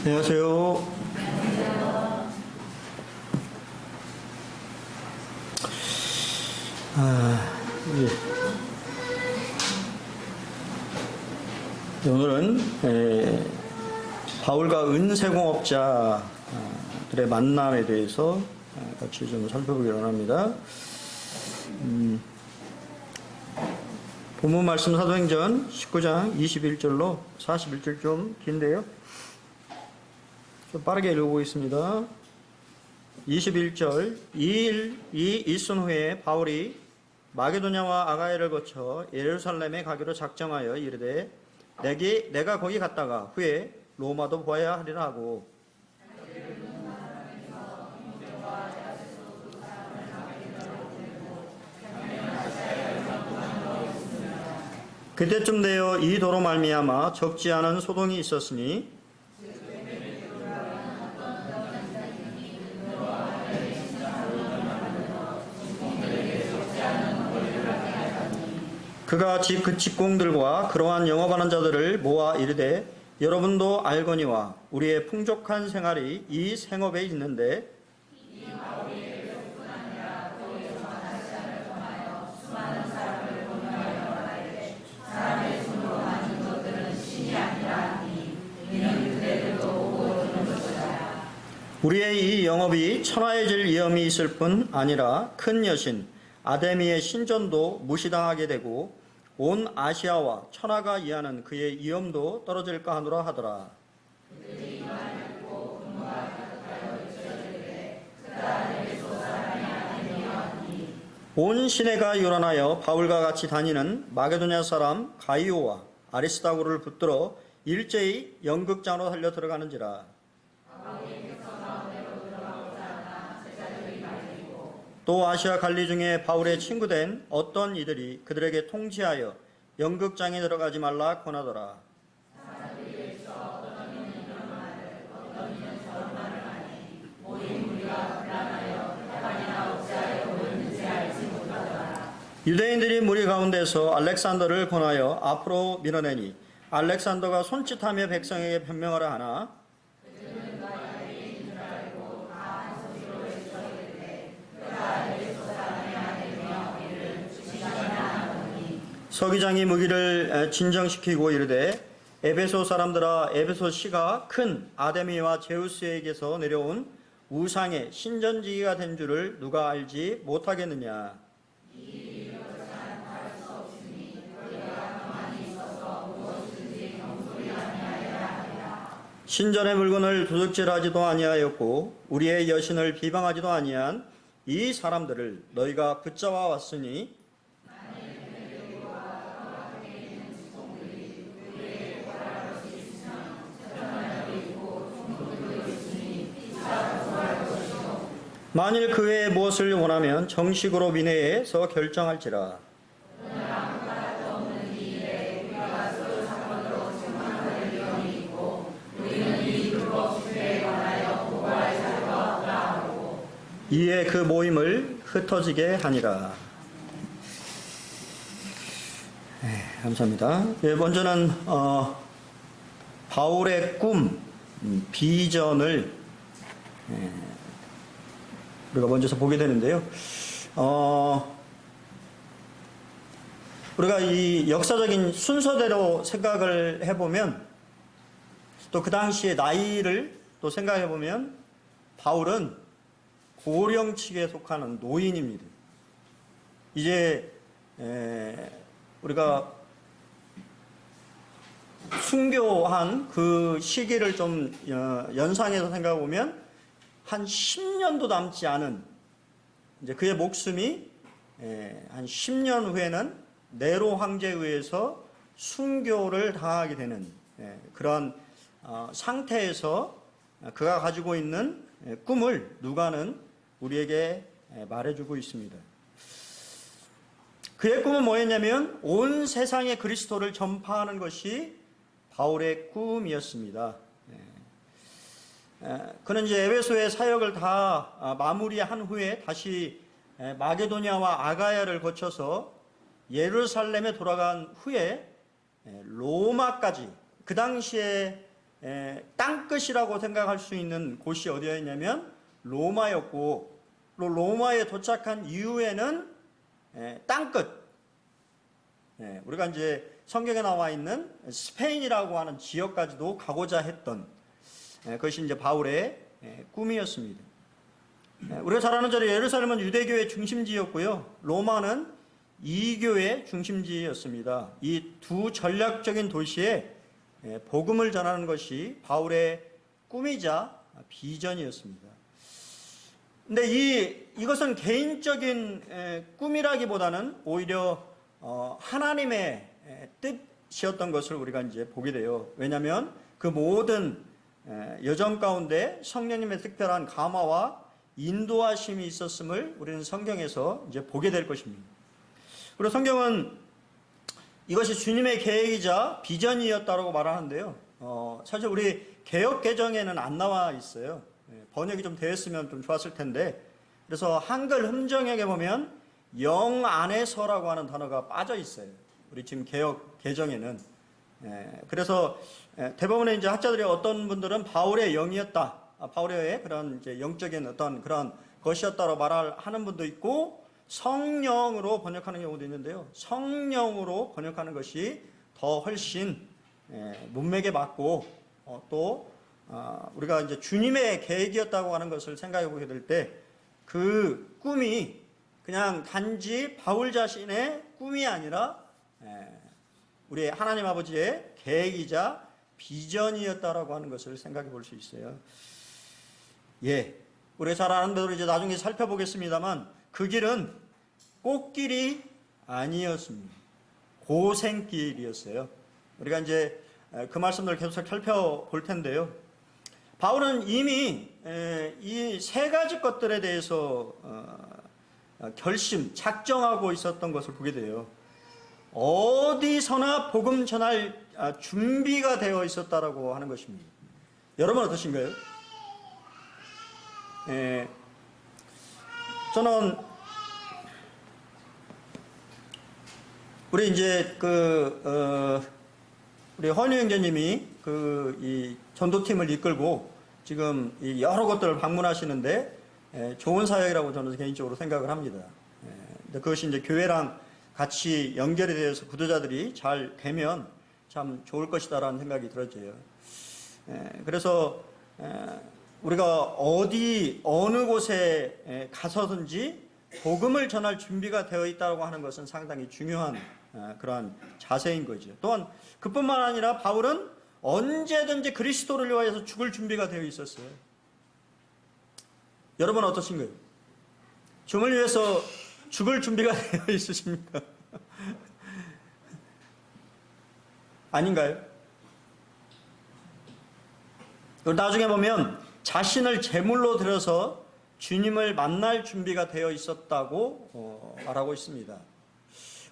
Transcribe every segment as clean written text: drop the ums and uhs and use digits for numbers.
안녕하세요. 오늘은 바울과 은세공업자들의 만남에 대해서 같이 좀 살펴보기로 합니다. 본문 말씀 사도행전 19장 21절로 41절 좀 긴데요. 좀 빠르게 읽어보겠습니다. 21절 이 일이 있은 후에 바울이 마게도냐와 아가야를 거쳐 예루살렘에 가기로 작정하여 이르되 내가 거기 갔다가 후에 로마도 보아야 하리라 하고, 그때쯤 되어 이 도로 말미암아 적지 않은 소동이 있었으니 그가 그 직공들과 그러한 영업하는 자들을 모아 이르되 여러분도 알거니와 우리의 풍족한 생활이 이 생업에 있는데 우리의 이 영업이 천하해질 위험이 있을 뿐 아니라 큰 여신 아데미의 신전도 무시당하게 되고 온 아시아와 천하가 이하는 그의 위엄도 떨어질까 하노라 하더라. 온 시내가 요란하여 바울과 같이 다니는 마게도냐 사람 가이오와 아리스다고를 붙들어 일제히 연극장으로 달려 들어가는지라. 또 아시아 갈리 중에 바울의 친구된 어떤 이들이 그들에게 통지하여 연극장에 들어가지 말라 권하더라. 유대인들이 무리 가운데서 알렉산더를 권하여 앞으로 밀어내니 알렉산더가 손짓하며 백성에게 변명하라 하나 서기장이 무기를 진정시키고 이르되 에베소 사람들아, 에베소 시가 큰 아데미와 제우스에게서 내려온 우상의 신전지기가 된 줄을 누가 알지 못하겠느냐. 신전의 물건을 도둑질하지도 아니하였고 우리의 여신을 비방하지도 아니한 이 사람들을 너희가 붙잡아 왔으니 만일 그 외에 무엇을 원하면 정식으로 민회에서 결정할지라. 이에 그 모임을 흩어지게 하니라. 감사합니다. 먼저는 바울의 꿈, 비전을 우리가 먼저 보게 되는데요. 우리가 이 역사적인 순서대로 생각을 해보면 또 그 당시의 나이를 또 생각해보면 바울은 고령층에 속하는 노인입니다. 이제 우리가 순교한 그 시기를 좀 연상해서 생각해보면 한 10년도 남지 않은 이제 그의 목숨이 한 10년 후에는 네로 황제에 의해서 순교를 당하게 되는 그런 상태에서 그가 가지고 있는 꿈을 누가는 우리에게 말해주고 있습니다. 그의 꿈은 뭐였냐면 온 세상에 그리스도를 전파하는 것이 바울의 꿈이었습니다. 그는 이제 에베소의 사역을 다 마무리한 후에 다시 마게도냐와 아가야를 거쳐서 예루살렘에 돌아간 후에 로마까지 그 당시에 땅 땅끝이라고 생각할 수 있는 곳이 어디였냐면 로마였고, 로마에 도착한 이후에는 땅끝, 우리가 이제 성경에 나와 있는 스페인이라고 하는 지역까지도 가고자 했던 그것이 이제 바울의 꿈이었습니다. 우리가 잘 아는 대로 예루살렘은 유대교의 중심지였고요, 로마는 이교의 중심지였습니다. 이 두 전략적인 도시에 복음을 전하는 것이 바울의 꿈이자 비전이었습니다. 근데 이것은 개인적인 꿈이라기보다는 오히려 하나님의 뜻이었던 것을 우리가 이제 보게 돼요. 왜냐하면 그 모든 여정 가운데 성령님의 특별한 감화와 인도하심이 있었음을 우리는 성경에서 이제 보게 될 것입니다. 그리고 성경은 이것이 주님의 계획이자 비전이었다고 말하는데요. 사실 우리 개역 개정에는 안 나와 있어요. 번역이 좀 되었으면 좀 좋았을 텐데, 그래서 한글 흠정역에 보면 영 안에서라고 하는 단어가 빠져 있어요. 우리 지금 개역 개정에는. 그래서 대부분의 이제 학자들이 어떤 분들은 바울의 영이었다, 바울의 그런 이제 영적인 어떤 그런 것이었다고 말하는 분도 있고, 성령으로 번역하는 경우도 있는데요. 성령으로 번역하는 것이 더 훨씬 문맥에 맞고, 또 우리가 이제 주님의 계획이었다고 하는 것을 생각해 보게 될 때 그 꿈이 그냥 단지 바울 자신의 꿈이 아니라 우리 하나님 아버지의 계획이자 비전이었다라고 하는 것을 생각해 볼 수 있어요. 우리가 잘 아는 대로 이제 나중에 살펴보겠습니다만 그 길은 꽃길이 아니었습니다. 고생길이었어요. 우리가 이제 그 말씀들을 계속 살펴볼 텐데요. 바울은 이미 이 세 가지 것들에 대해서 작정하고 있었던 것을 보게 돼요. 어디서나 복음 전할 준비가 되어 있었다라고 하는 것입니다. 여러분 어떠신가요? 저는 우리 이제 우리 헌유 형제님이 이 전도팀을 이끌고 지금 이 여러 곳들을 방문하시는데 좋은 사역이라고 저는 개인적으로 생각을 합니다. 근데 그것이 이제 교회랑 같이 연결이 되어서 구도자들이 잘 되면 참 좋을 것이다라는 생각이 들어져요. 그래서 우리가 어느 곳에 가서든지 복음을 전할 준비가 되어 있다고 하는 것은 상당히 중요한 그러한 자세인 거죠. 또한 그뿐만 아니라 바울은 언제든지 그리스도를 위하여서 죽을 준비가 되어 있었어요. 여러분 어떠신가요? 주님을 위해서 죽을 준비가 되어 있으십니까? 아닌가요? 나중에 보면 자신을 제물로 들여서 주님을 만날 준비가 되어 있었다고 말하고 있습니다.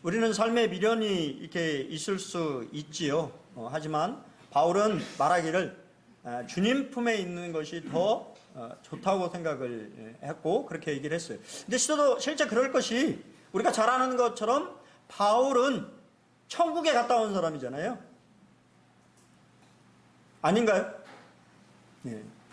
우리는 삶에 미련이 이렇게 있을 수 있지요. 하지만 바울은 말하기를 주님 품에 있는 것이 더 좋다고 생각을 했고 그렇게 얘기를 했어요. 근데 실제 그럴 것이 우리가 잘 아는 것처럼 바울은 천국에 갔다 온 사람이잖아요. 아닌가요?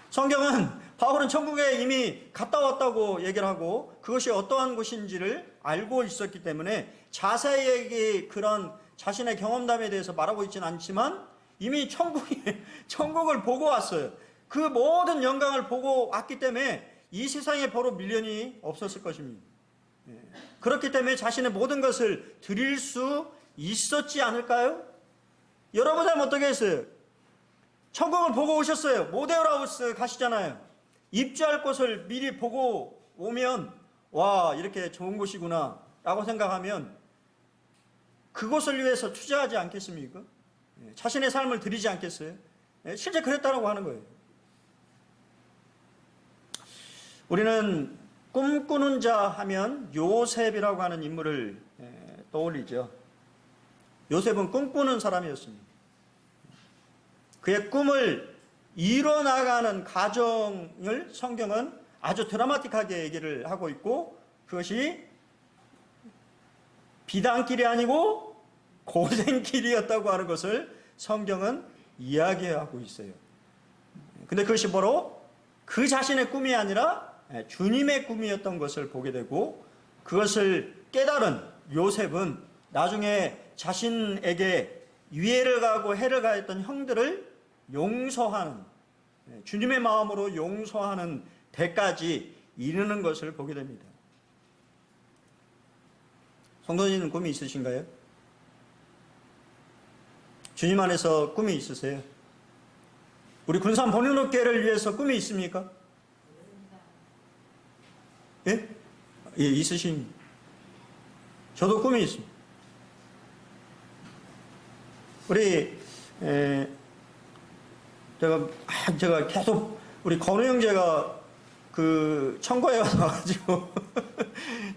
성경은 바울은 천국에 이미 갔다 왔다고 얘기를 하고 그것이 어떠한 곳인지를 알고 있었기 때문에 자세히 그런 자신의 경험담에 대해서 말하고 있지는 않지만 이미 천국을 보고 왔어요. 그 모든 영광을 보고 왔기 때문에 이 세상에 바로 미련이 없었을 것입니다. 그렇기 때문에 자신의 모든 것을 드릴 수 있었지 않을까요? 여러분은 어떻게 했어요? 천국을 보고 오셨어요. 모데오라우스 가시잖아요. 입주할 곳을 미리 보고 오면 와 이렇게 좋은 곳이구나 라고 생각하면 그곳을 위해서 투자하지 않겠습니까? 자신의 삶을 드리지 않겠어요? 실제 그랬다라고 하는 거예요. 우리는 꿈꾸는 자 하면 요셉이라고 하는 인물을 떠올리죠. 요셉은 꿈꾸는 사람이었습니다. 그의 꿈을 이뤄나가는 과정을 성경은 아주 드라마틱하게 얘기를 하고 있고 그것이 비단길이 아니고 고생길이었다고 하는 것을 성경은 이야기하고 있어요. 근데 그것이 바로 그 자신의 꿈이 아니라 주님의 꿈이었던 것을 보게 되고, 그것을 깨달은 요셉은 나중에 자신에게 위해를 가하고 해를 가했던 형들을 용서하는, 주님의 마음으로 용서하는 데까지 이르는 것을 보게 됩니다. 성도님은 꿈이 있으신가요? 주님 안에서 꿈이 있으세요? 우리 군산 본인업계를 위해서 꿈이 있습니까? 예? 예, 있으신. 저도 꿈이 있습니다. 우리 제가 계속 우리 건우 형제가 그 청거에 와가지고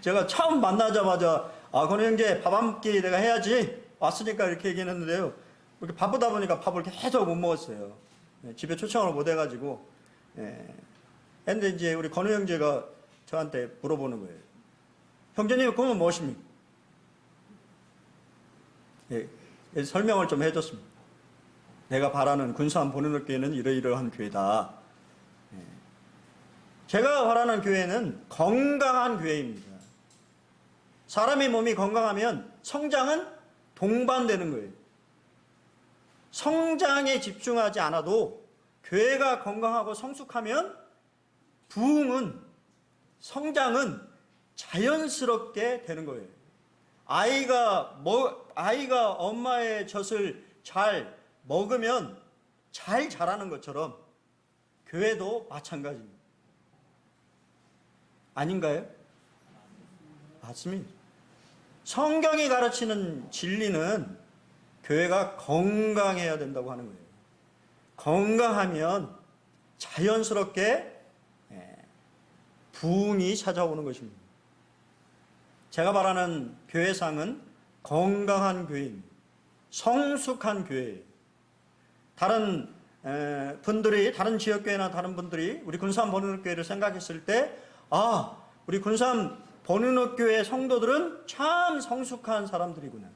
제가 처음 만나자마자 건우 형제 밥 한 끼 내가 해야지 왔으니까 이렇게 얘기했는데요. 이렇게 바쁘다 보니까 밥을 계속 못 먹었어요. 집에 초청을 못 해가지고. 근데 이제 우리 건우 형제가 저한테 물어보는 거예요. 형제님의 꿈은 무엇입니까? 설명을 좀 해줬습니다. 내가 바라는 군산 본인업교회는 이러이러한 교회다. 제가 바라는 교회는 건강한 교회입니다. 사람의 몸이 건강하면 성장은 동반되는 거예요. 성장에 집중하지 않아도 교회가 건강하고 성숙하면 부흥은, 성장은 자연스럽게 되는 거예요. 아이가 엄마의 젖을 잘 먹으면 잘 자라는 것처럼 교회도 마찬가지입니다. 아닌가요? 맞습니다. 성경이 가르치는 진리는 교회가 건강해야 된다고 하는 거예요. 건강하면 자연스럽게 부흥이 찾아오는 것입니다. 제가 바라는 교회상은 건강한 교회입니다. 성숙한 교회예요. 다른 분들이, 다른 지역교회나 다른 분들이 우리 군산 본인업교회를 생각했을 때, 우리 군산 본인업교회 성도들은 참 성숙한 사람들이구나.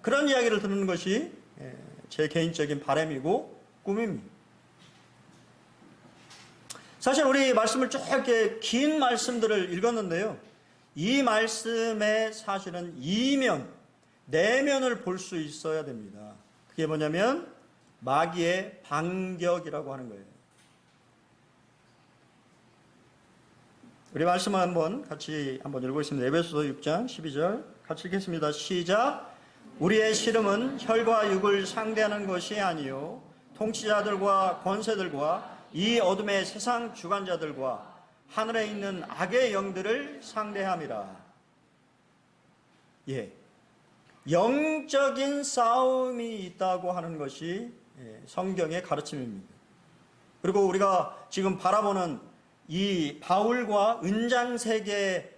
그런 이야기를 듣는 것이 제 개인적인 바람이고 꿈입니다. 사실 우리 말씀을 쭉 이렇게 긴 말씀들을 읽었는데요. 이 말씀에 사실은 이면, 내면을 볼 수 있어야 됩니다. 그게 뭐냐면 마귀의 반격이라고 하는 거예요. 우리 말씀을 같이 한번 읽겠습니다. 에베소서 6장 12절 같이 읽겠습니다. 시작. 우리의 씨름은 혈과 육을 상대하는 것이 아니요 통치자들과 권세들과 이 어둠의 세상 주관자들과 하늘에 있는 악의 영들을 상대함이라. 영적인 싸움이 있다고 하는 것이 성경의 가르침입니다. 그리고 우리가 지금 바라보는 이 바울과 은장색의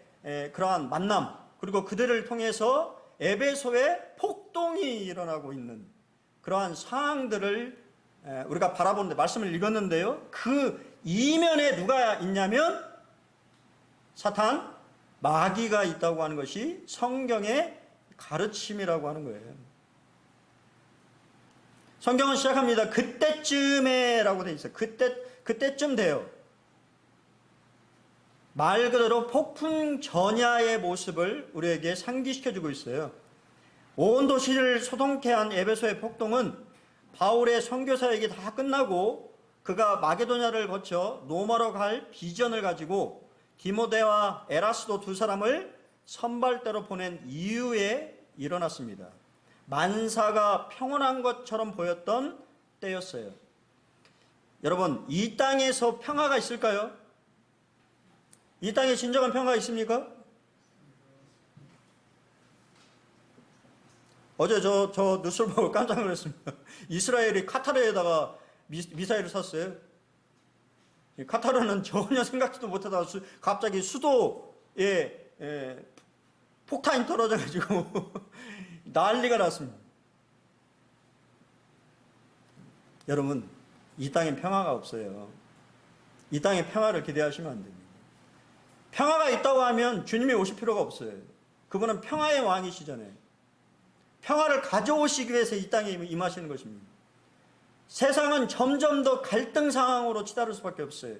그러한 만남, 그리고 그들을 통해서 에베소에 폭동이 일어나고 있는 그러한 상황들을 우리가 바라보는데, 말씀을 읽었는데요. 그 이면에 누가 있냐면 사탄, 마귀가 있다고 하는 것이 성경의 가르침이라고 하는 거예요. 성경은 시작합니다. 그때쯤에 라고 되어 있어요. 그때쯤 돼요. 말 그대로 폭풍 전야의 모습을 우리에게 상기시켜주고 있어요. 온 도시를 소동케 한 에베소의 폭동은 바울의 선교사역이 다 끝나고 그가 마게도냐를 거쳐 로마로 갈 비전을 가지고 디모데와 에라스도 두 사람을 선발대로 보낸 이후에 일어났습니다. 만사가 평온한 것처럼 보였던 때였어요. 여러분, 이 땅에서 평화가 있을까요? 이 땅에 진정한 평화가 있습니까? 어제 저 뉴스를 보고 깜짝 놀랐습니다. 이스라엘이 카타르에다가 미사일을 쐈어요. 카타르는 전혀 생각지도 못하다가 갑자기 수도에 폭탄이 떨어져가지고 난리가 났습니다. 여러분, 이 땅에 평화가 없어요. 이 땅에 평화를 기대하시면 안 됩니다. 평화가 있다고 하면 주님이 오실 필요가 없어요. 그분은 평화의 왕이시잖아요. 평화를 가져오시기 위해서 이 땅에 임하시는 것입니다. 세상은 점점 더 갈등 상황으로 치달을 수밖에 없어요.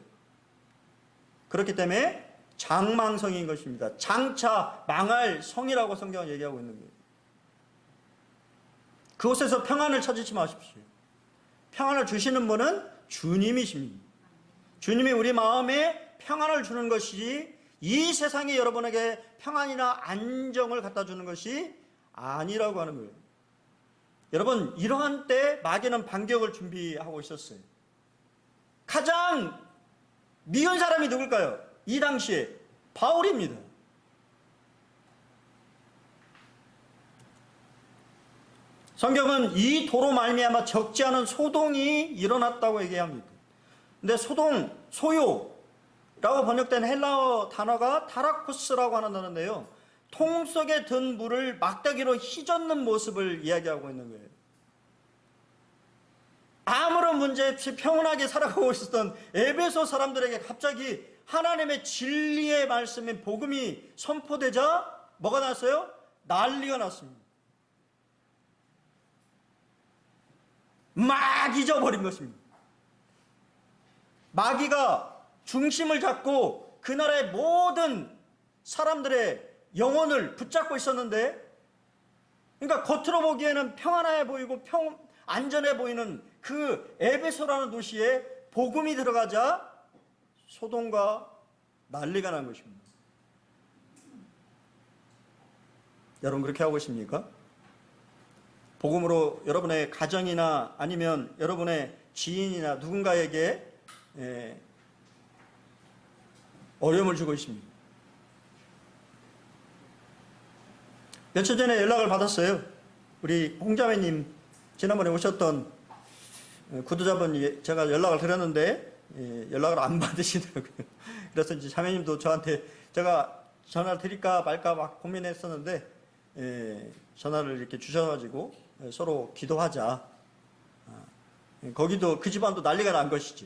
그렇기 때문에 장망성인 것입니다. 장차 망할 성이라고 성경은 얘기하고 있는 거예요. 그곳에서 평안을 찾지 마십시오. 평안을 주시는 분은 주님이십니다. 주님이 우리 마음에 평안을 주는 것이 이 세상이 여러분에게 평안이나 안정을 갖다 주는 것이 아니라고 하는 거예요. 여러분, 이러한 때 마귀는 반격을 준비하고 있었어요. 가장 미운 사람이 누굴까요? 이 당시에 바울입니다. 성경은 이 도로 말미암아 적지 않은 소동이 일어났다고 얘기합니다. 근데 소동, 소요라고 번역된 헬라어 단어가 타라코스라고 하는 단어인데요, 통 속에 든 물을 막대기로 휘젓는 모습을 이야기하고 있는 거예요. 아무런 문제 없이 평온하게 살아가고 있었던 에베소 사람들에게 갑자기 하나님의 진리의 말씀인 복음이 선포되자 뭐가 났어요? 난리가 났습니다. 막 잊어버린 것입니다. 마귀가 중심을 잡고 그 나라의 모든 사람들의 영혼을 붙잡고 있었는데, 그러니까 겉으로 보기에는 평안해 보이고 안전해 보이는 그 에베소라는 도시에 복음이 들어가자 소동과 난리가 난 것입니다. 여러분, 그렇게 하고 계십니까? 복음으로 여러분의 가정이나 아니면 여러분의 지인이나 누군가에게 어려움을 주고 있습니다. 며칠 전에 연락을 받았어요. 우리 홍자매님, 지난번에 오셨던 구두자분, 제가 연락을 드렸는데 연락을 안 받으시더라고요. 그래서 이제 자매님도 저한테 제가 전화를 드릴까 말까 막 고민했었는데 전화를 이렇게 주셔가지고 서로 기도하자. 거기도 그 집안도 난리가 난 것이죠.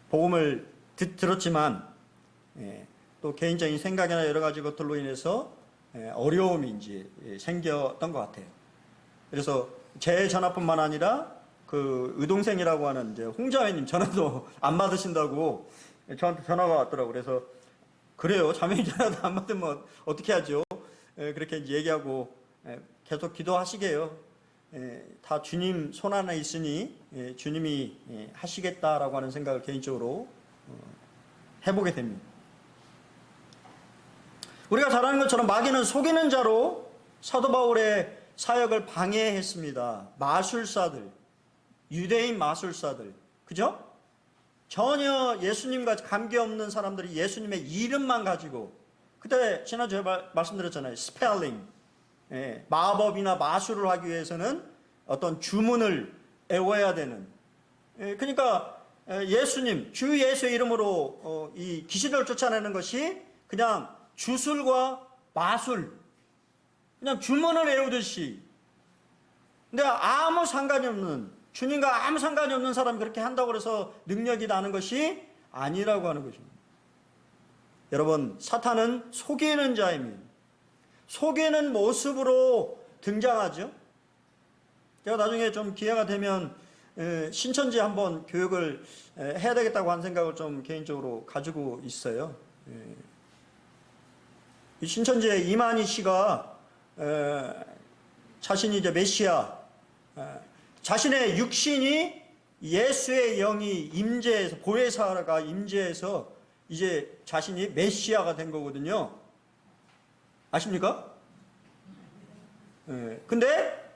복음을 들었지만 또 개인적인 생각이나 여러 가지 것들로 인해서 어려움이 이제 생겼던 것 같아요. 그래서 제 전화뿐만 아니라 그 의동생이라고 하는 이제 홍자매님 전화도 안 받으신다고 저한테 전화가 왔더라고요. 그래서 그래요, 자매님 전화도 안 받으면 어떻게 하죠? 그렇게 이제 얘기하고 계속 기도하시게요. 다 주님 손 안에 있으니 주님이 하시겠다라고 하는 생각을 개인적으로 해보게 됩니다. 우리가 잘 아는 것처럼 마귀는 속이는 자로 사도 바울의 사역을 방해했습니다. 마술사들, 유대인 마술사들, 그죠? 전혀 예수님과 관계없는 사람들이 예수님의 이름만 가지고, 그때 지난주에 말씀드렸잖아요. 스펠링, 마법이나 마술을 하기 위해서는 어떤 주문을 외워야 되는, 그러니까 예수님, 주 예수의 이름으로 이 귀신을 쫓아내는 것이 그냥 주술과 마술, 그냥 주문을 외우듯이, 근데 아무 상관이 없는, 주님과 아무 상관이 없는 사람이 그렇게 한다고 해서 능력이 나는 것이 아니라고 하는 것입니다. 여러분, 사탄은 속이는 자입니다. 속이는 모습으로 등장하죠. 제가 나중에 좀 기회가 되면 신천지 한번 교육을 해야 되겠다고 하는 생각을 좀 개인적으로 가지고 있어요. 이 신천지의 이만희 씨가 자신이 이제 메시아, 자신의 육신이 예수의 영이 임재해서, 보혜사가 임재해서 이제 자신이 메시아가 된 거거든요. 아십니까? 근데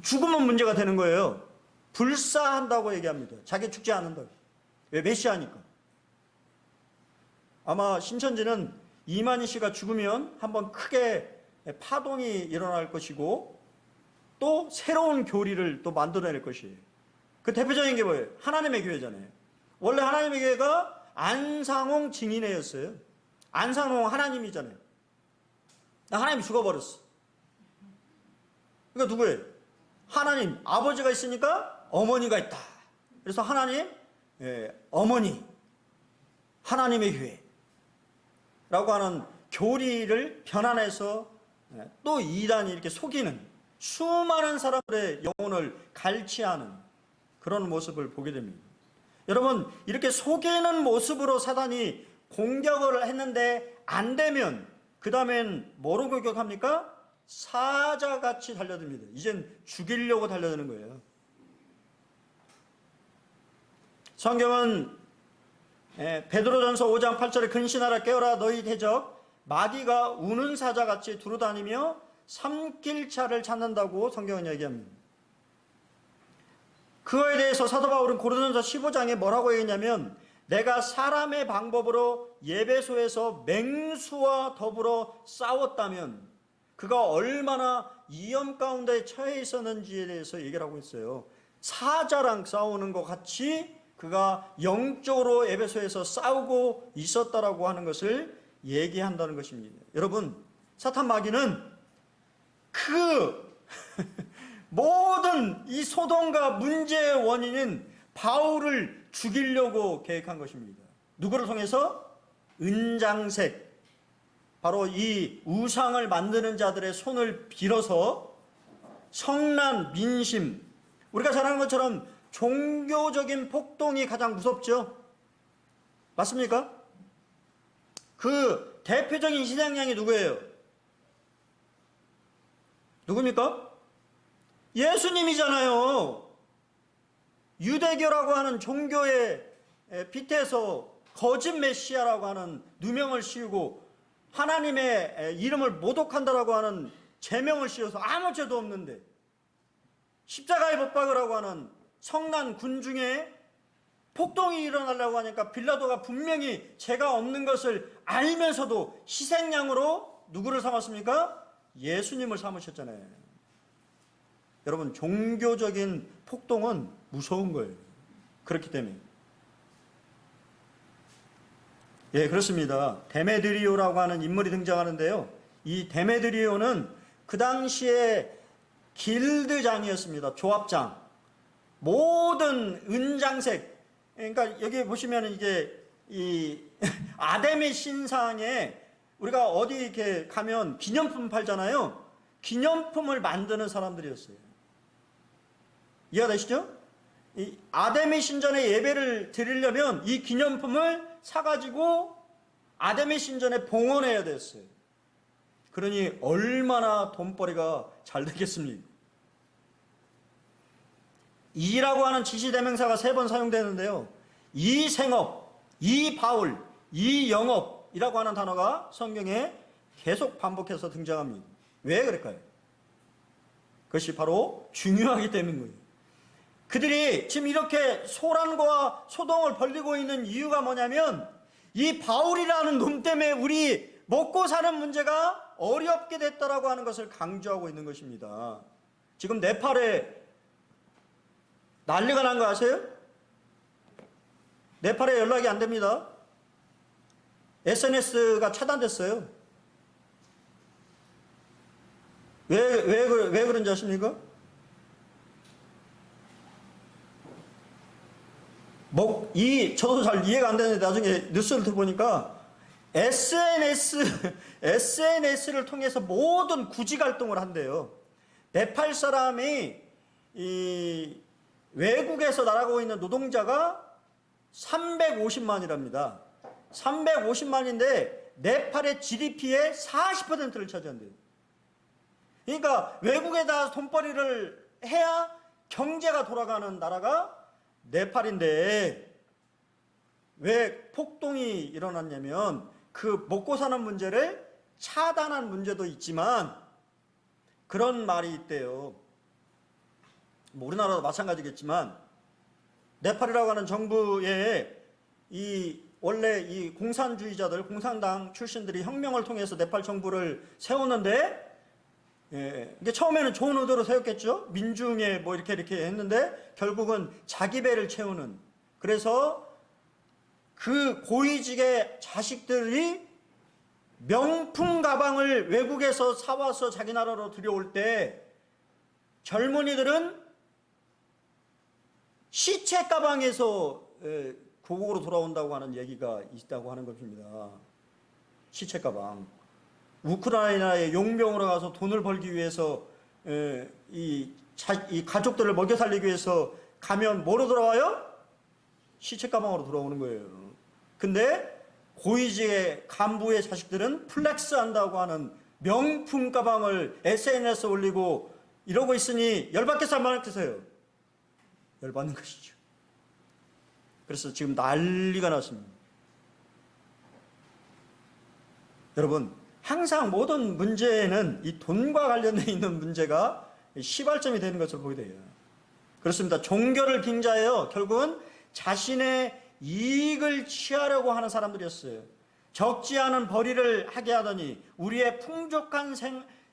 죽으면 문제가 되는 거예요. 불사한다고 얘기합니다. 자기 죽지 않는다고. 왜? 메시아니까. 아마 신천지는 이만희 씨가 죽으면 한번 크게 파동이 일어날 것이고 또 새로운 교리를 또 만들어낼 것이에요. 그 대표적인 게 뭐예요? 하나님의 교회잖아요. 원래 하나님의 교회가 안상홍 증인회였어요. 안상홍 하나님이잖아요. 하나님이 죽어버렸어. 그러니까 누구예요? 하나님, 아버지가 있으니까 어머니가 있다. 그래서 하나님, 어머니, 하나님의 교회 라고 하는 교리를 변환해서 또 이단이 이렇게 속이는, 수많은 사람들의 영혼을 갈취하는 그런 모습을 보게 됩니다. 여러분, 이렇게 속이는 모습으로 사단이 공격을 했는데 안 되면 그 다음엔 뭐로 공격합니까? 사자같이 달려듭니다. 이젠 죽이려고 달려드는 거예요. 성경은 베드로전서 5장 8절에 근신하라 깨어라 너희 대적 마귀가 우는 사자같이 두루다니며 삼킬차를 찾는다고 성경은 얘기합니다. 그거에 대해서 사도 바울은 고린도전서 15장에 뭐라고 얘기했냐면 내가 사람의 방법으로 예배소에서 맹수와 더불어 싸웠다면 그가 얼마나 위험 가운데 처해 있었는지에 대해서 얘기를 하고 있어요. 사자랑 싸우는 것 같이 그가 영적으로 에베소에서 싸우고 있었다라고 하는 것을 얘기한다는 것입니다. 여러분, 사탄 마귀는 그 모든 이 소동과 문제의 원인은 바울을 죽이려고 계획한 것입니다. 누구를 통해서? 은장색, 바로 이 우상을 만드는 자들의 손을 빌어서 성난, 민심, 우리가 잘 아는 것처럼 종교적인 폭동이 가장 무섭죠? 맞습니까? 그 대표적인 희생양이 누구예요? 누굽니까? 예수님이잖아요. 유대교라고 하는 종교의 빗대서 거짓 메시아라고 하는 누명을 씌우고 하나님의 이름을 모독한다라고 하는 제명을 씌워서 아무 죄도 없는데 십자가에 못 박으라고 하는 성난 군중에 폭동이 일어나려고 하니까 빌라도가 분명히 죄가 없는 것을 알면서도 희생양으로 누구를 삼았습니까? 예수님을 삼으셨잖아요. 여러분, 종교적인 폭동은 무서운 거예요. 그렇기 때문에. 예, 그렇습니다. 데메드리오라고 하는 인물이 등장하는데요. 이 데메드리오는 그 당시에 길드장이었습니다. 조합장. 모든 은장색, 그러니까 여기 보시면 이게 이 아데미 신상에 우리가 어디 이렇게 가면 기념품 팔잖아요. 기념품을 만드는 사람들이었어요. 이해가 되시죠? 이 아데미 신전에 예배를 드리려면 이 기념품을 사가지고 아데미 신전에 봉헌해야 됐어요. 그러니 얼마나 돈벌이가 잘 되겠습니까? 이라고 하는 지시대명사가 3번 사용되는데요. 이 생업, 이 바울, 이 영업이라고 하는 단어가 성경에 계속 반복해서 등장합니다. 왜 그럴까요? 그것이 바로 중요하기 때문인 거예요. 그들이 지금 이렇게 소란과 소동을 벌이고 있는 이유가 뭐냐면 이 바울이라는 놈 때문에 우리 먹고 사는 문제가 어렵게 됐다라고 하는 것을 강조하고 있는 것입니다. 지금 네팔에 난리가 난 거 아세요? 네팔에 연락이 안 됩니다. SNS가 차단됐어요. 왜 그런지 아십니까? 저도 잘 이해가 안 되는데 나중에 뉴스를 들어보니까 SNS를 통해서 모든 구직 활동을 한대요. 네팔 사람이 외국에서 날아가고 있는 노동자가 350만이랍니다. 350만인데 네팔의 GDP의 40%를 차지한대요. 그러니까 외국에다 돈벌이를 해야 경제가 돌아가는 나라가 네팔인데 왜 폭동이 일어났냐면 그 먹고 사는 문제를 차단한 문제도 있지만 그런 말이 있대요. 뭐 우리나라도 마찬가지겠지만 네팔이라고 하는 정부에 원래 이 공산주의자들, 공산당 출신들이 혁명을 통해서 네팔 정부를 세웠는데 이게 처음에는 좋은 의도로 세웠겠죠. 민중에 뭐 이렇게 했는데 결국은 자기 배를 채우는. 그래서 그 고위직의 자식들이 명품 가방을 외국에서 사와서 자기 나라로 들여올 때 젊은이들은 시체 가방에서 고국으로 돌아온다고 하는 얘기가 있다고 하는 것입니다. 시체 가방. 우크라이나에 용병으로 가서 돈을 벌기 위해서 이 가족들을 먹여 살리기 위해서 가면 뭐로 돌아와요? 시체 가방으로 돌아오는 거예요. 근데 고위직의 간부의 자식들은 플렉스 한다고 하는 명품 가방을 SNS에 올리고 이러고 있으니 열받겠어요, 안 받겠어요? 열받는 것이죠. 그래서 지금 난리가 났습니다. 여러분, 항상 모든 문제에는 이 돈과 관련되어 있는 문제가 시발점이 되는 것을 보게 돼요. 그렇습니다. 종교를 빙자해요. 결국은 자신의 이익을 취하려고 하는 사람들이었어요. 적지 않은 벌이를 하게 하더니 우리의 풍족한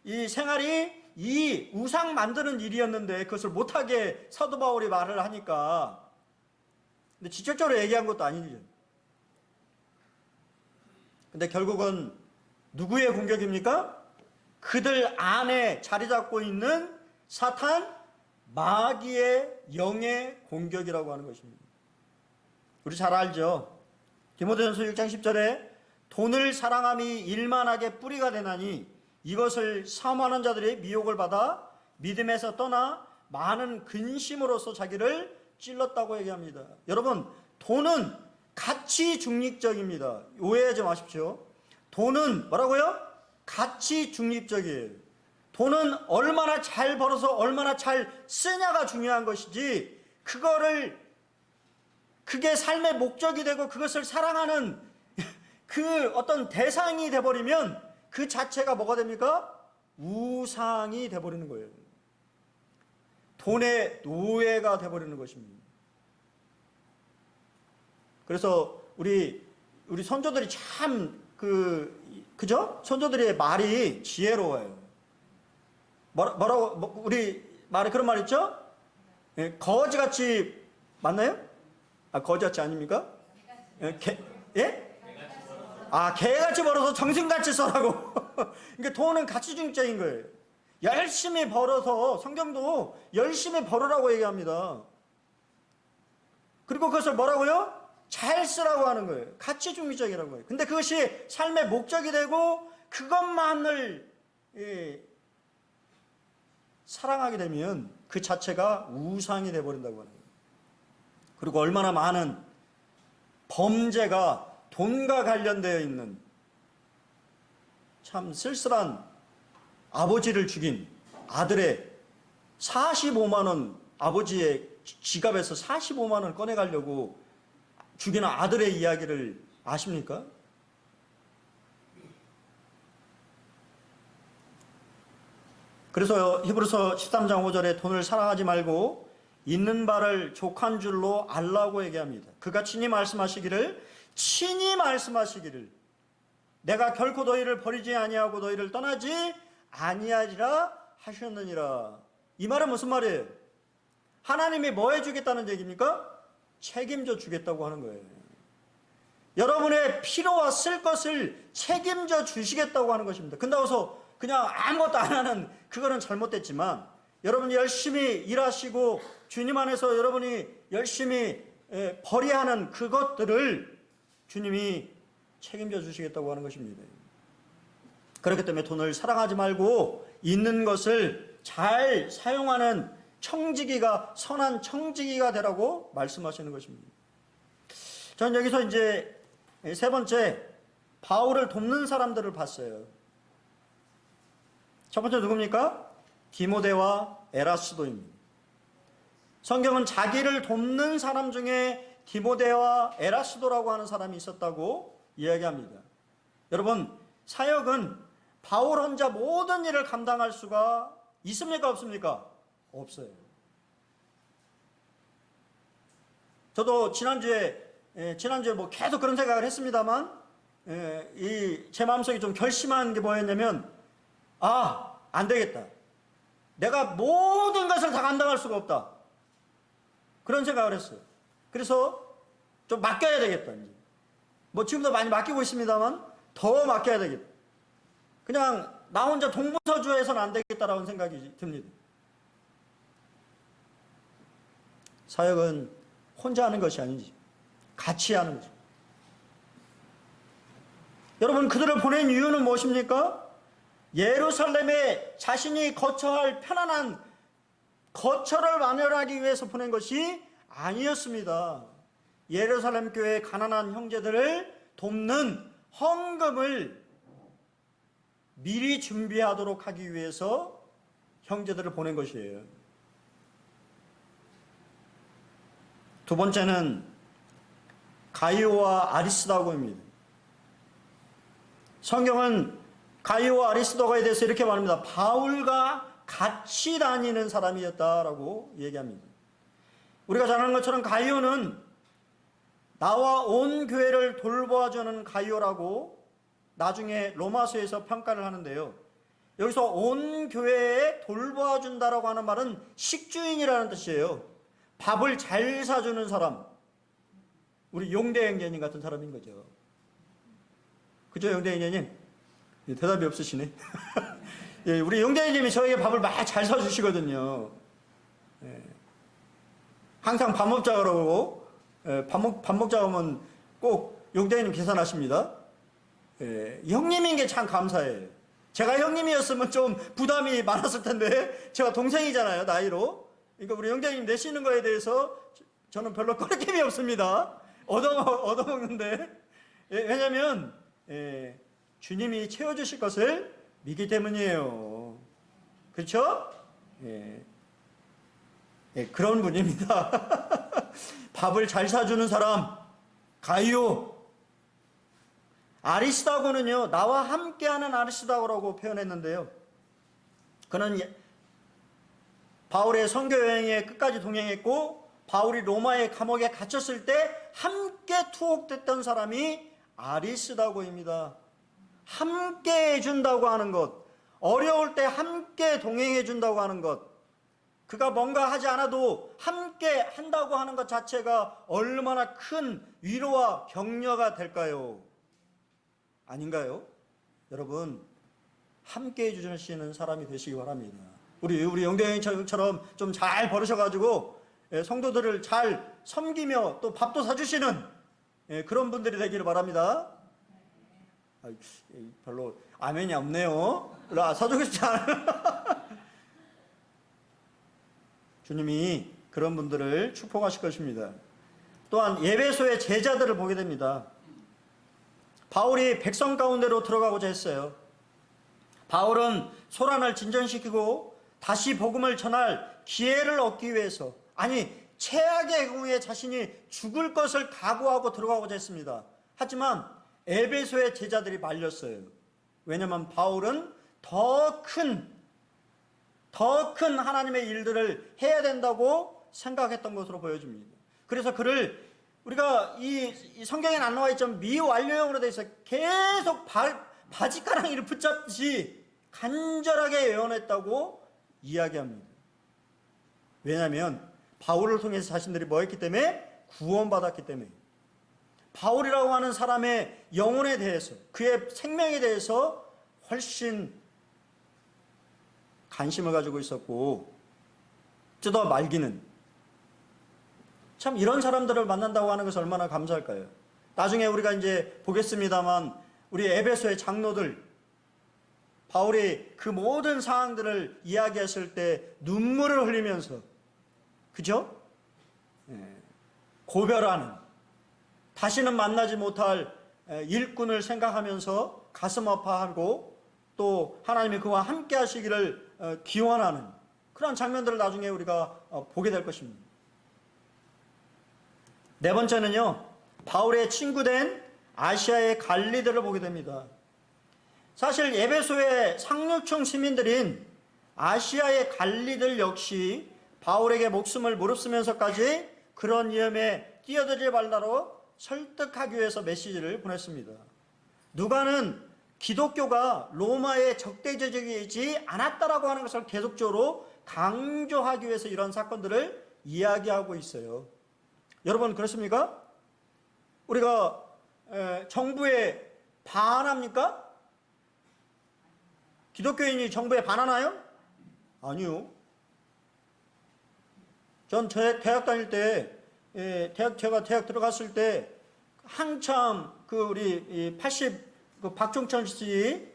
이 생활이 이 우상 만드는 일이었는데 그것을 못하게 사도 바울이 말을 하니까, 근데 직접적으로 얘기한 것도 아니죠. 근데 결국은 누구의 공격입니까? 그들 안에 자리 잡고 있는 사탄, 마귀의 영의 공격이라고 하는 것입니다. 우리 잘 알죠? 디모데전서 6장 10절에 돈을 사랑함이 일만하게 뿌리가 되나니 이것을 사모하는 자들이 미혹을 받아 믿음에서 떠나 많은 근심으로써 자기를 찔렀다고 얘기합니다. 여러분, 돈은 가치 중립적입니다. 오해하지 마십시오. 돈은 뭐라고요? 가치 중립적이에요. 돈은 얼마나 잘 벌어서 얼마나 잘 쓰냐가 중요한 것이지, 그게 삶의 목적이 되고 그것을 사랑하는 그 어떤 대상이 돼버리면 그 자체가 뭐가 됩니까? 우상이 돼버리는 거예요. 돈의 노예가 돼버리는 것입니다. 그래서 우리 선조들이 참 그죠? 선조들의 말이 지혜로워요. 뭐라고 우리 말에 그런 말 있죠? 예, 거지같이 맞나요? 거지같이 아닙니까? 예? 개같이 벌어서 정신같이 써라고. 그러니까 돈은 가치중립적인 거예요. 열심히 벌어서, 성경도 열심히 벌으라고 얘기합니다. 그리고 그것을 뭐라고요? 잘 쓰라고 하는 거예요. 가치중립적이라고 해요. 근데 그것이 삶의 목적이 되고 그것만을 사랑하게 되면 그 자체가 우상이 되어버린다고 하는 거예요. 그리고 얼마나 많은 범죄가 돈과 관련되어 있는, 참 쓸쓸한 아버지를 죽인 아들의 45만 원, 아버지의 지갑에서 45만 원을 꺼내가려고 죽이는 아들의 이야기를 아십니까? 그래서 히브리서 13장 5절에 돈을 사랑하지 말고 있는 바를 족한 줄로 알라고 얘기합니다. 그가 친히 말씀하시기를 내가 결코 너희를 버리지 아니하고 너희를 떠나지 아니하리라 하셨느니라. 이 말은 무슨 말이에요? 하나님이 뭐 해주겠다는 얘기입니까? 책임져 주겠다고 하는 거예요. 여러분의 필요와 쓸 것을 책임져 주시겠다고 하는 것입니다. 근다고서 그냥 아무것도 안 하는, 그거는 잘못됐지만, 여러분이 열심히 일하시고 주님 안에서 여러분이 열심히 벌이하는 그것들을 주님이 책임져 주시겠다고 하는 것입니다. 그렇기 때문에 돈을 사랑하지 말고 있는 것을 잘 사용하는 청지기가, 선한 청지기가 되라고 말씀하시는 것입니다. 저는 여기서 이제 세 번째, 바울을 돕는 사람들을 봤어요. 첫 번째 누굽니까? 디모데와 에라스도입니다. 성경은 자기를 돕는 사람 중에 디모데와 에라스도라고 하는 사람이 있었다고 이야기합니다. 여러분, 사역은 바울 혼자 모든 일을 감당할 수가 있습니까? 없습니까? 없어요. 저도 지난주에 뭐 계속 그런 생각을 했습니다만, 제 마음속에 좀 결심한 게 뭐였냐면, 안 되겠다. 내가 모든 것을 다 감당할 수가 없다. 그런 생각을 했어요. 그래서 좀 맡겨야 되겠다. 이제. 뭐 지금도 많이 맡기고 있습니다만, 더 맡겨야 되겠다. 그냥 나 혼자 동부서주해서는 안 되겠다라는 생각이 듭니다. 사역은 혼자 하는 것이 아니지, 같이 하는 거죠. 여러분, 그들을 보낸 이유는 무엇입니까? 예루살렘에 자신이 거처할 편안한 거처를 마련하기 위해서 보낸 것이 아니었습니다. 예루살렘 교회의 가난한 형제들을 돕는 헌금을 미리 준비하도록 하기 위해서 형제들을 보낸 것이에요. 두 번째는 가이오와 아리스도고입니다. 성경은 가이오와 아리스도고에 대해서 이렇게 말합니다. 바울과 같이 다니는 사람이었다라고 얘기합니다. 우리가 잘 아는 것처럼 가이오는 나와 온 교회를 돌보아주는 가이오라고 나중에 로마서에서 평가를 하는데요. 여기서 온 교회에 돌보아준다라고 하는 말은 식주인이라는 뜻이에요. 밥을 잘 사주는 사람. 우리 용대 형제님 같은 사람인 거죠. 그죠, 용대 형제님? 대답이 없으시네. 예, 우리 용대 형제님이 저에게 밥을 막 잘 사주시거든요. 예. 항상 밥 먹자 그러고, 예, 밥 먹자 하면 꼭 용대 형님 계산하십니다. 예, 형님인 게 참 감사해요. 제가 형님이었으면 좀 부담이 많았을 텐데, 제가 동생이잖아요, 나이로. 그러니까 우리 형제님 내시는 거에 대해서 저는 별로 꺼리낌이 없습니다. 얻어먹는데. 예, 왜냐면, 예, 주님이 채워주실 것을 믿기 때문이에요. 그렇죠? 예. 예, 그런 분입니다. 밥을 잘 사주는 사람, 가이오. 아리스도고는요, 나와 함께하는 아리스도고라고 표현했는데요. 그는 바울의 선교 여행에 끝까지 동행했고, 바울이 로마의 감옥에 갇혔을 때 함께 투옥됐던 사람이 아리스도고입니다. 함께 해준다고 하는 것, 어려울 때 함께 동행해준다고 하는 것, 그가 뭔가 하지 않아도 함께 한다고 하는 것 자체가 얼마나 큰 위로와 격려가 될까요? 아닌가요? 여러분, 함께 해주시는 사람이 되시기 바랍니다. 우리 영대형처럼 좀 잘 버르셔가지고 성도들을 잘 섬기며 또 밥도 사주시는 그런 분들이 되기를 바랍니다. 별로 아멘이 없네요. 사주고 싶지 않아요. 주님이 그런 분들을 축복하실 것입니다. 또한 에베소의 제자들을 보게 됩니다. 바울이 백성 가운데로 들어가고자 했어요. 바울은 소란을 진전시키고 다시 복음을 전할 기회를 얻기 위해서, 아니 최악의 경우에 자신이 죽을 것을 각오하고 들어가고자 했습니다. 하지만 에베소의 제자들이 말렸어요. 왜냐하면 바울은 더 큰 하나님의 일들을 해야 된다고 생각했던 것으로 보여집니다. 그래서 그를 우리가 이 성경에 안 나와 있지만 미완료형으로 되어 있어 계속 바지가랑이를 붙잡듯이 간절하게 예언했다고 이야기합니다. 왜냐하면 바울을 통해서 자신들이 뭐 했기 때문에? 구원받았기 때문에. 바울이라고 하는 사람의 영혼에 대해서, 그의 생명에 대해서 훨씬 관심을 가지고 있었고, 뜯어 말기는, 참 이런 사람들을 만난다고 하는 것은 얼마나 감사할까요? 나중에 우리가 이제 보겠습니다만 우리 에베소의 장로들, 바울이 그 모든 상황들을 이야기했을 때 눈물을 흘리면서, 그죠? 고별하는, 다시는 만나지 못할 일꾼을 생각하면서 가슴 아파하고 또 하나님이 그와 함께 하시기를 기원하는 그런 장면들을 나중에 우리가 보게 될 것입니다. 네 번째는요, 바울의 친구된 아시아의 갈리들을 보게 됩니다. 사실 에베소의 상류층 시민들인 아시아의 갈리들 역시 바울에게 목숨을 무릅쓰면서까지 그런 위험에 뛰어들지 말라고 설득하기 위해서 메시지를 보냈습니다. 누가는 기독교가 로마의 적대적이지 않았다라고 하는 것을 계속적으로 강조하기 위해서 이런 사건들을 이야기하고 있어요. 여러분 그렇습니까? 우리가 정부에 반합니까? 기독교인이 정부에 반하나요? 아니요. 전 대학 다닐 때, 제가 대학 들어갔을 때 한참 우리 80 박종천 씨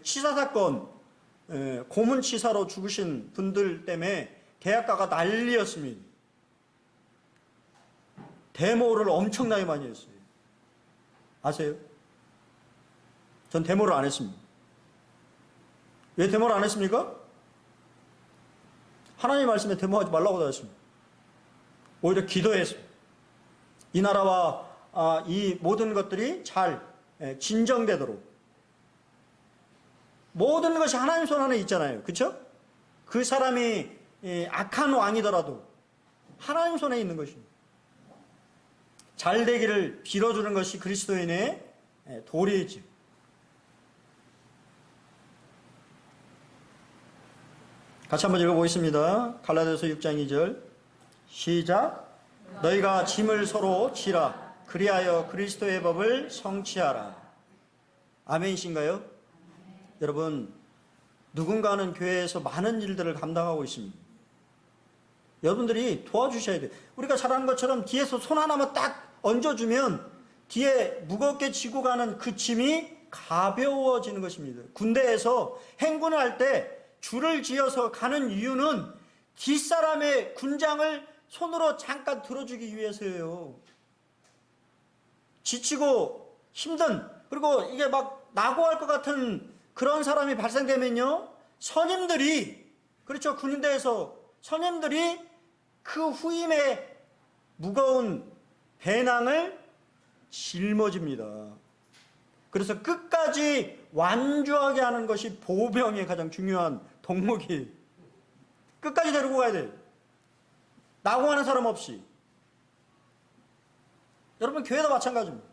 치사 사건 고문치사로 죽으신 분들 때문에 개학가가 난리였습니다. 데모를 엄청나게 많이 했어요. 아세요? 전 데모를 안 했습니다. 왜 데모를 안 했습니까? 하나님 말씀에 데모하지 말라고 하셨습니다. 오히려 기도했습니다. 이 나라와 이 모든 것들이 잘 진정되도록. 모든 것이 하나님 손 안에 있잖아요. 그렇죠? 그 사람이 악한 왕이더라도 하나님 손에 있는 것입니다. 잘 되기를 빌어주는 것이 그리스도인의 도리이지. 같이 한번 읽어보겠습니다. 갈라디아서 6장 2절 시작. 너희가 짐을 서로 지라 그리하여 그리스도의 법을 성취하라. 아멘이신가요? 여러분, 누군가는 교회에서 많은 일들을 감당하고 있습니다. 여러분들이 도와주셔야 돼요. 우리가 잘하는 것처럼 뒤에서 손 하나만 딱 얹어주면 뒤에 무겁게 지고 가는 그 짐이 가벼워지는 것입니다. 군대에서 행군을 할 때 줄을 지어서 가는 이유는 뒷사람의 군장을 손으로 잠깐 들어주기 위해서예요. 지치고 힘든, 그리고 이게 막 낙오할 것 같은 그런 사람이 발생되면요, 선임들이, 그렇죠, 군대에서 선임들이 그 후임의 무거운 배낭을 짊어집니다. 그래서 끝까지 완주하게 하는 것이 보병의 가장 중요한 덕목이. 끝까지 데리고 가야 돼요. 낙오하는 사람 없이. 여러분, 교회도 마찬가지입니다.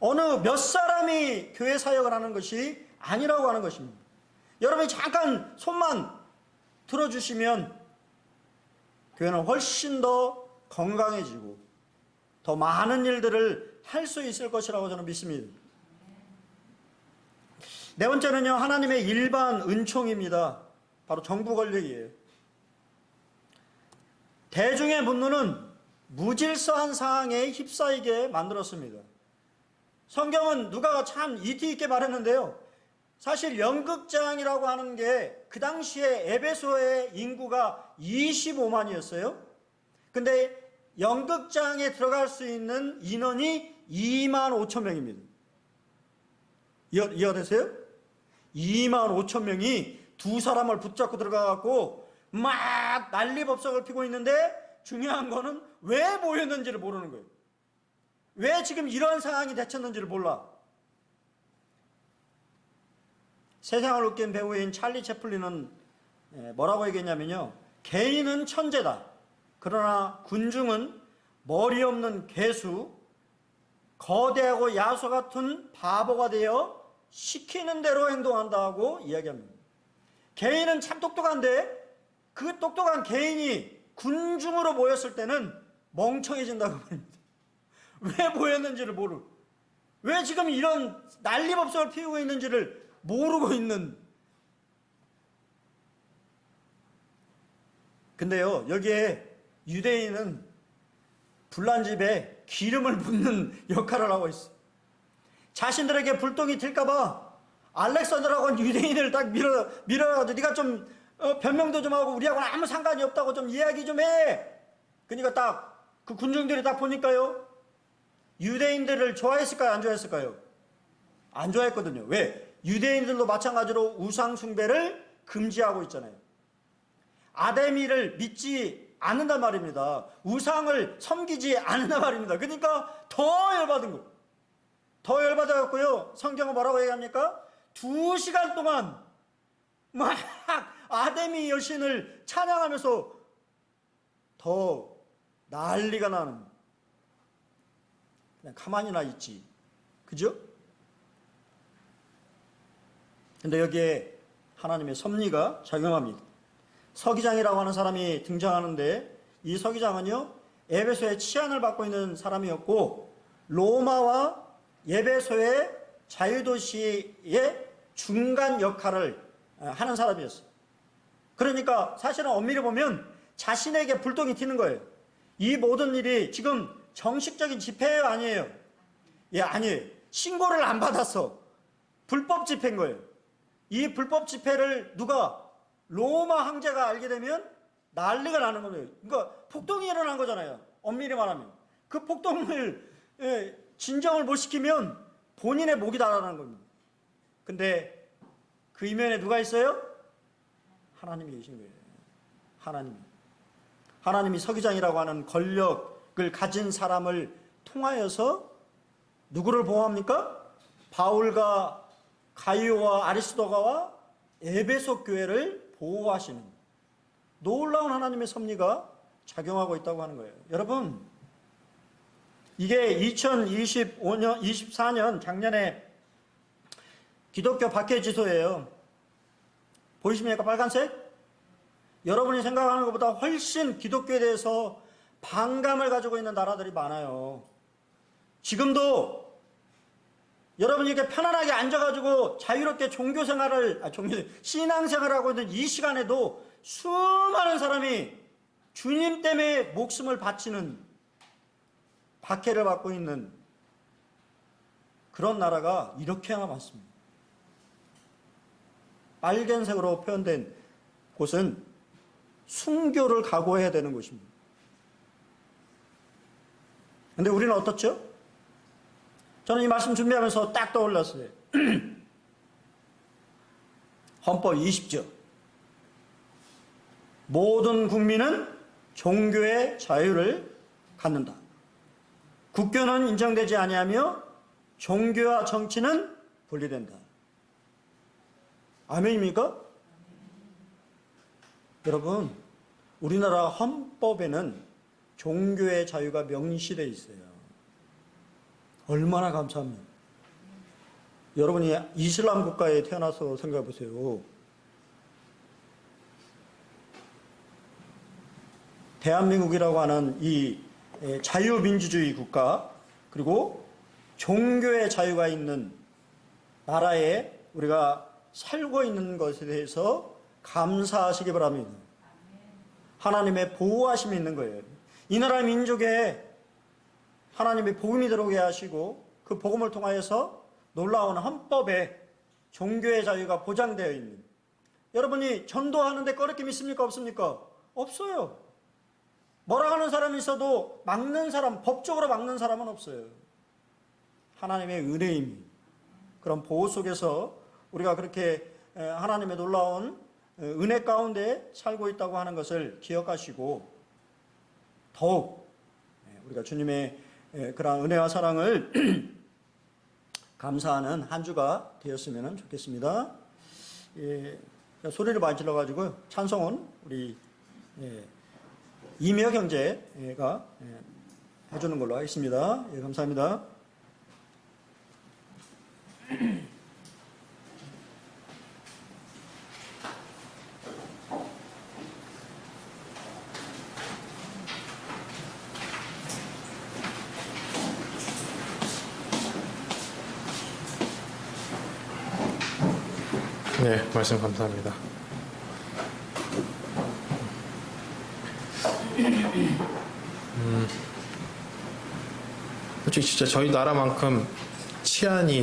어느 몇 사람이 교회 사역을 하는 것이 아니라고 하는 것입니다. 여러분이 잠깐 손만 들어주시면 교회는 훨씬 더 건강해지고 더 많은 일들을 할 수 있을 것이라고 저는 믿습니다. 네 번째는요, 하나님의 일반 은총입니다. 바로 정부 권력이에요. 대중의 분노는 무질서한 상황에 휩싸이게 만들었습니다. 성경은 누가가 참 이티 있게 말했는데요, 사실 연극장이라고 하는 게 그 당시에 에베소의 인구가 25만이었어요. 근데 연극장에 들어갈 수 있는 인원이 2만 5천 명입니다. 이해되세요? 2만 5천 명이 두 사람을 붙잡고 들어가갖고 막 난리법석을 피고 있는데, 중요한 거는 왜 모였는지를 모르는 거예요. 왜 지금 이런 상황이 닥쳤는지를 몰라. 세상을 웃긴 배우인 찰리 채플린은 뭐라고 얘기했냐면요, 개인은 천재다. 그러나 군중은 머리 없는 개수, 거대하고 야수 같은 바보가 되어 시키는 대로 행동한다고 이야기합니다. 개인은 참 똑똑한데 그 똑똑한 개인이 군중으로 모였을 때는 멍청해진다고 말입니다. 왜 모였는지를 모르고, 왜 지금 이런 난리법석을 피우고 있는지를 모르고 있는. 근데요, 여기에 유대인은 불난 집에 기름을 붓는 역할을 하고 있어요. 자신들에게 불똥이 튈까봐 알렉산더라고 유대인을 딱 밀어가지고 네가 좀 변명도 좀 하고 우리하고는 아무 상관이 없다고 좀 이야기 좀 해. 그러니까 딱 그 군중들이 딱 보니까요, 유대인들을 좋아했을까요, 안 좋아했을까요? 안 좋아했거든요. 왜? 유대인들도 마찬가지로 우상 숭배를 금지하고 있잖아요. 아데미를 믿지 않는단 말입니다. 우상을 섬기지 않는단 말입니다. 그러니까 더 열받은 거예요. 더 열받아갖고요, 성경은 뭐라고 얘기합니까? 2시간 동안 막 아데미 여신을 찬양하면서 더 난리가 나는. 그냥 가만히나 있지. 그죠? 근데 여기에 하나님의 섭리가 작용합니다. 서기장이라고 하는 사람이 등장하는데, 이 서기장은요, 에베소의 치안을 받고 있는 사람이었고 로마와 에베소의 자유도시의 중간 역할을 하는 사람이었어요. 그러니까 사실은 엄밀히 보면 자신에게 불똥이 튀는 거예요. 이 모든 일이 지금 정식적인 집회예요, 아니에요? 예, 아니에요. 신고를 안 받았어. 불법 집회인 거예요. 이 불법 집회를 누가 로마 황제가 알게 되면 난리가 나는 거예요. 그러니까 폭동이 일어난 거잖아요. 엄밀히 말하면 그 폭동을 진정을 못 시키면 본인의 목이 달아나는 겁니다. 근데 그 이면에 누가 있어요? 하나님이 계신 거예요. 하나님이 서기장이라고 하는 권력을 가진 사람을 통하여서 누구를 보호합니까? 바울과 가이오와 아리스도가와 에베소 교회를 보호하시는 놀라운 하나님의 섭리가 작용하고 있다고 하는 거예요. 여러분, 이게 2024년 작년에 기독교 박해지소예요. 보이십니까? 빨간색? 여러분이 생각하는 것보다 훨씬 기독교에 대해서 반감을 가지고 있는 나라들이 많아요. 지금도 여러분이 이렇게 편안하게 앉아가지고 자유롭게 신앙생활을 하고 있는 이 시간에도 수많은 사람이 주님 때문에 목숨을 바치는 박해를 받고 있는 그런 나라가 이렇게나 많습니다. 빨간색으로 표현된 곳은 순교를 각오해야 되는 곳입니다. 근데 우리는 어떻죠? 저는 이 말씀 준비하면서 딱 떠올랐어요. 헌법 20조. 모든 국민은 종교의 자유를 갖는다. 국교는 인정되지 아니하며 종교와 정치는 분리된다. 아멘입니까? 여러분, 우리나라 헌법에는 종교의 자유가 명시되어 있어요. 얼마나 감사합니다. 여러분이 이슬람 국가에 태어나서 생각해 보세요. 대한민국이라고 하는 이 자유민주주의 국가, 그리고 종교의 자유가 있는 나라에 우리가 살고 있는 것에 대해서 감사하시기 바랍니다. 하나님의 보호하심이 있는 거예요. 이 나라 민족에 하나님의 복음이 들어오게 하시고 그 복음을 통하여서 놀라운 헌법에 종교의 자유가 보장되어 있는, 여러분이 전도하는데 꺼리낌 있습니까? 없습니까? 없어요. 뭐라 하는 사람이 있어도 막는 사람, 법적으로 막는 사람은 없어요. 하나님의 은혜입니다. 그런 보호 속에서 우리가 그렇게 하나님의 놀라운 은혜 가운데 살고 있다고 하는 것을 기억하시고 더욱 우리가 주님의 그런 은혜와 사랑을 감사하는 한 주가 되었으면 좋겠습니다. 소리를 많이 질러가지고 찬송은 우리 이명 형제가 해주는 걸로 하겠습니다. 감사합니다. 네, 말씀 감사합니다. 솔직히 진짜 저희 나라만큼 치안이